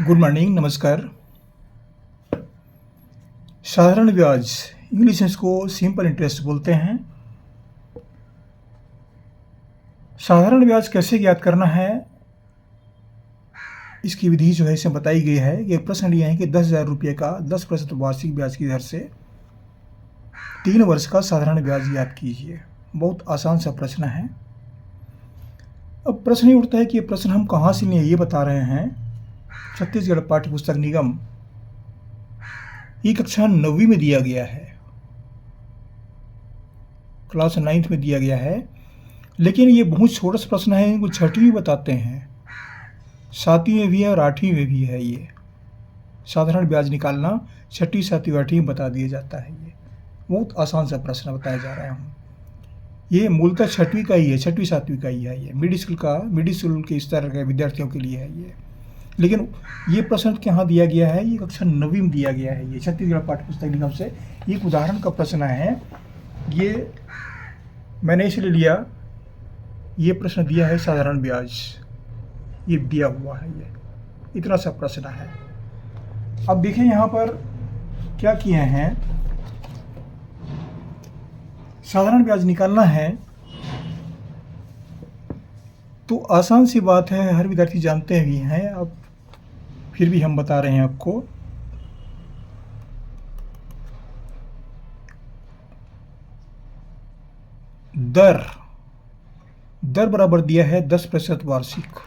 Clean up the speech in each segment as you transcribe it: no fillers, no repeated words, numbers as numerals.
Good morning, नमस्कार। साधारण ब्याज, इंग्लिश में इसको सिंपल इंटरेस्ट बोलते हैं। साधारण ब्याज कैसे ज्ञात करना है, इसकी विधि जो है इसमें बताई गई है। ये प्रश्न लिया है कि 10,000 रुपये का 10% वार्षिक ब्याज की दर से 3 वर्ष का साधारण ब्याज ज्ञात कीजिए। बहुत आसान सा प्रश्न है। अब प्रश्न ये उठता है कि ये प्रश्न हम कहाँ से लिए, ये बता रहे हैं। छत्तीसगढ़ पाठ्य पुस्तक निगम, ये कक्षा 9वीं में दिया गया है, क्लास 9th में दिया गया है। लेकिन ये बहुत छोटा सा प्रश्न है, इनको 6वीं बताते हैं, 7वीं में भी है और 8वीं में भी है। ये साधारण ब्याज निकालना 6वीं, 7वीं, 8वीं में बता दिया जाता है। ये बहुत आसान सा प्रश्न बताया जा रहा है। ये मूलतः 6वीं का ही है, 6वीं 7वीं का ही है। ये मिडिल स्कूल के स्तर के विद्यार्थियों के लिए है ये। लेकिन ये प्रश्न कहाँ दिया गया है, ये कक्षा 9वीं में दिया गया है। ये छत्तीसगढ़ पाठ्य पुस्तक निगम से एक उदाहरण का प्रश्न है। ये मैंने इसलिए लिया, ये प्रश्न दिया है साधारण ब्याज, ये दिया हुआ है। ये इतना सा प्रश्न है। अब देखें यहाँ पर क्या किए हैं। साधारण ब्याज निकालना है तो आसान सी बात है, हर विद्यार्थी जानते भी हैं। अब फिर भी हम बता रहे हैं आपको। दर बराबर दिया है 10% वार्षिक।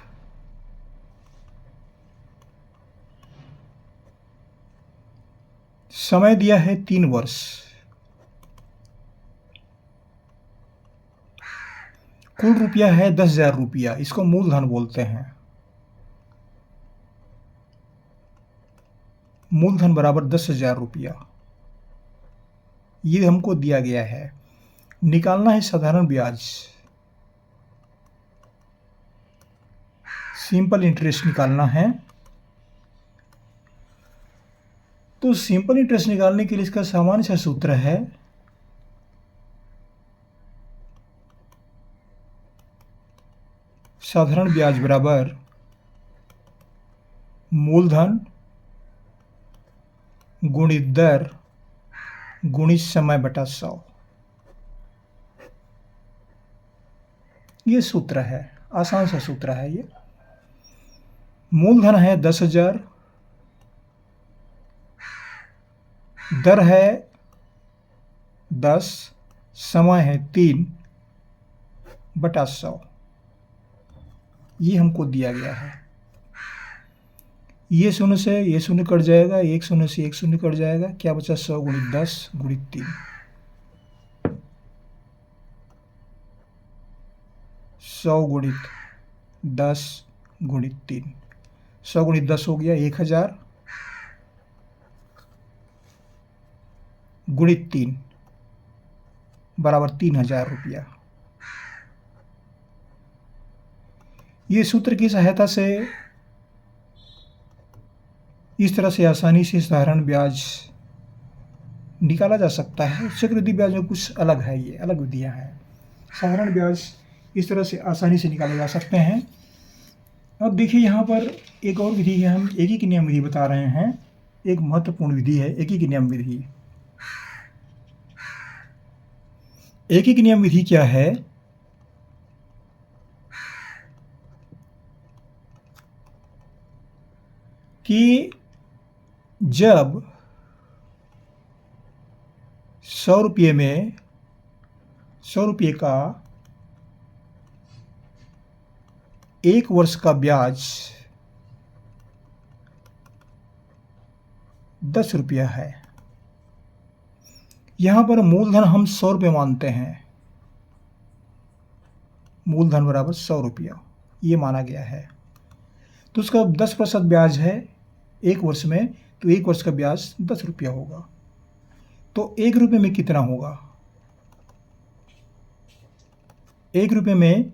समय दिया है 3 वर्ष। कुल रुपया है 10,000 रुपया, इसको मूलधन बोलते हैं। मूलधन बराबर 10,000 रुपया, ये हमको दिया गया है। निकालना है साधारण ब्याज, सिंपल इंटरेस्ट निकालना है। तो सिंपल इंटरेस्ट निकालने के लिए इसका सामान्य सा सूत्र है, साधारण ब्याज बराबर मूलधन गुणित दर गुणित समय बटा 100। ये सूत्र है, आसान सा सूत्र है ये। मूलधन है 10,000, दर है 10, समय है 3 बटा 100, ये हमको दिया गया है। ये शून्य से ये शून्य कट जाएगा, एक शून्य से एक शून्य कट जाएगा, क्या बचा 100 गुणित 10 गुणित 3। 100 गुणित 10 गुणित 3, 100 गुणित 10 हो गया 1000 गुणित 3 बराबर 3,000 रुपया। ये सूत्र की सहायता से इस तरह से आसानी से साधारण ब्याज निकाला जा सकता है। चक्रवृद्धि ब्याज में कुछ अलग है, ये अलग विधियां हैं। साधारण ब्याज इस तरह से आसानी से निकाले जा सकते हैं। अब देखिए यहाँ पर एक और विधि है, हम एकीक नियम विधि बता रहे हैं। एक महत्वपूर्ण विधि है एकीक नियम विधि। एकीक नियम विधि क्या है कि जब 100 रुपये में 100 रुपये का 1 वर्ष का ब्याज 10 रुपया है। यहाँ पर मूलधन हम 100 रुपये मानते हैं, मूलधन बराबर 100 रुपया ये माना गया है। तो उसका 10% ब्याज है 1 वर्ष में, तो 1 वर्ष का ब्याज 10 रुपया होगा। तो 1 रुपये में कितना होगा, 1 रुपये में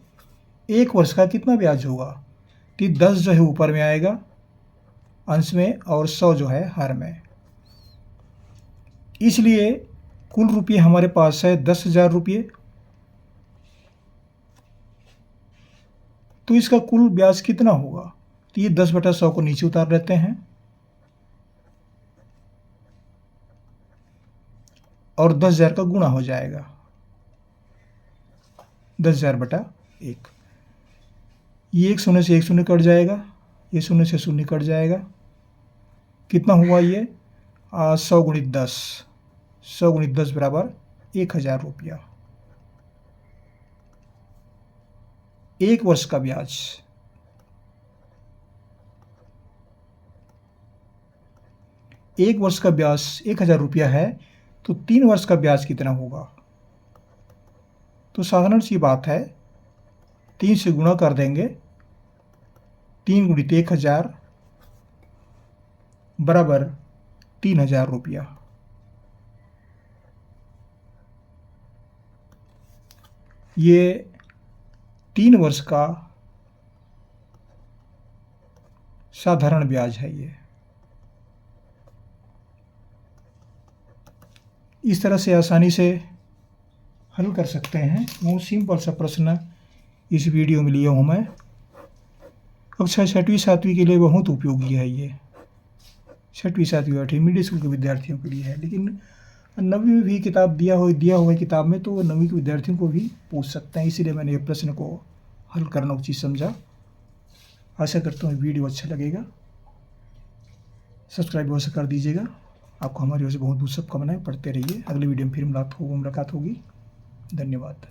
1 वर्ष का कितना ब्याज होगा। तो 10 जो है ऊपर में आएगा अंश में और 100 जो है हर में। इसलिए कुल रुपये हमारे पास है 10,000 रुपये। तो इसका कुल ब्याज कितना होगा, तो ये 10/100 को नीचे उतार लेते हैं और 10,000 का गुणा हो जाएगा 10,000/1। ये एक शून्य से एक शून्य कट जाएगा, ये शून्य से शून्य कट जाएगा। कितना हुआ ये 100 गुणित 10, 100 गुणित 10 बराबर 1,000 रुपया। 1 वर्ष का ब्याज, एक वर्ष का ब्याज 1,000 रुपया है, तो 3 वर्ष का ब्याज कितना होगा? तो साधारण सी बात है, 3 से गुणा कर देंगे, 3 गुणित 1,000 बराबर 3,000 रुपया। ये 3 वर्ष का साधारण ब्याज है। ये इस तरह से आसानी से हल कर सकते हैं। बहुत सिंपल सा प्रश्न इस वीडियो में लिया हूँ मैं। कक्षा 6वीं 7वीं के लिए बहुत उपयोगी है। ये 6वीं 7वीं 8वीं मिडिल स्कूल के विद्यार्थियों के लिए है, लेकिन 9वीं में भी किताब दिया हुआ है किताब में, तो 9वीं के विद्यार्थियों को भी पूछ सकते हैं। इसीलिए मैंने ये प्रश्न को हल करना उचित समझा। आशा करता हूँ वीडियो अच्छा लगेगा। सब्सक्राइब अवश्य कर दीजिएगा। आपको हमारी ओर से बहुत बहुत शुभकामनाएं। पढ़ते रहिए। अगले वीडियो में फिर मुलाकात होगी। धन्यवाद।